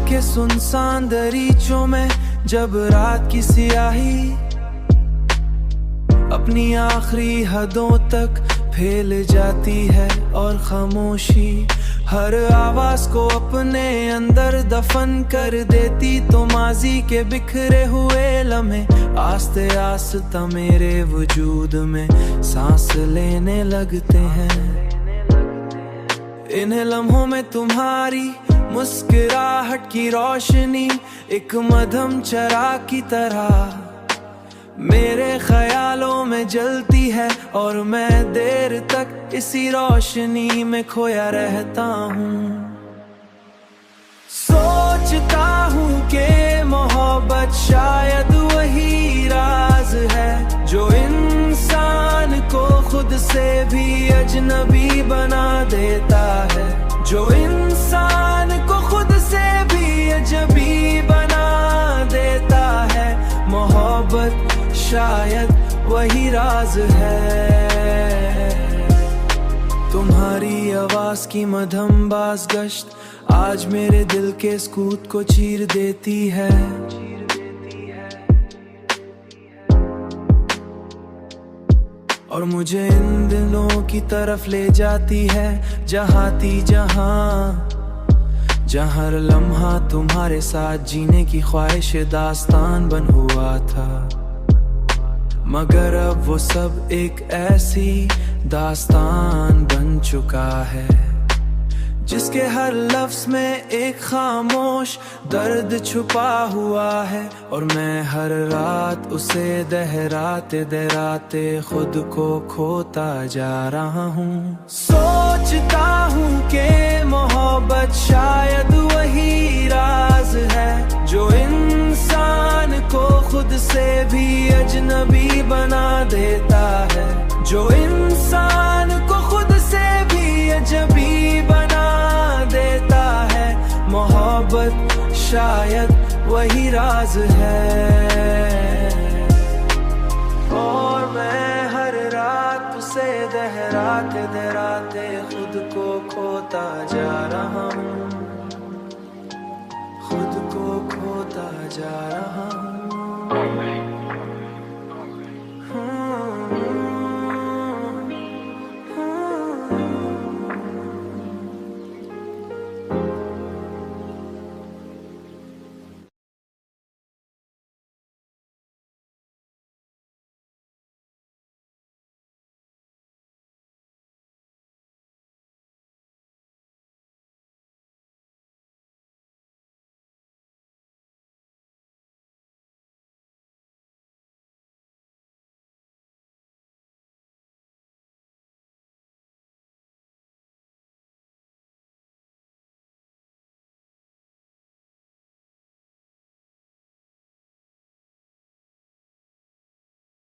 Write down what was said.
के सुनसान दरीचों में जब रात की सियाही अपनी आखिरी हदों तक फैल जाती है और खामोशी हर आवाज को अपने अंदर दफन कर देती, तो माजी के बिखरे हुए लम्हे आस्ते आस्ते मेरे वजूद में सांस लेने लगते हैं। इन लम्हों में तुम्हारी मुस्कुराहट की रोशनी एक मध्यम चिराग की तरह मेरे ख्यालों में जलती है, और मैं देर तक इसी रोशनी में खोया रहता हूँ। सोचता हूँ कि मोहब्बत शायद वही राज है जो इंसान को खुद से भी अजनबी बना देता है, जो इंसान को खुद से भी अजनबी बना देता है। मोहब्बत शायद वही राज है। तुम्हारी आवाज की मध्यम बाज गश्त आज मेरे दिल के सुकून को चीर देती है। और मुझे इन दिलों की तरफ ले जाती है जहाँ हर लम्हा तुम्हारे साथ जीने की ख्वाहिश दास्तान बन हुआ था, मगर अब वो सब एक ऐसी दास्तान बन चुका है जिसके हर लफ्ज में एक खामोश दर्द छुपा हुआ है, और मैं हर रात उसे दोहराते दोहराते खुद को खोता जा रहा हूँ। सोचता हूँ कि मोहब्बत शायद वही राज है जो इंसान को खुद से भी अजनबी बना देता है, जो इंसान को खुद से भी अजनबी बना देता है। मोहब्बत शायद वही राज है, और मैं हर रात उसे दोहराते दोहराते खुद को खोता जा रहा हूँ, खुद को खोता जा रहा हूँ।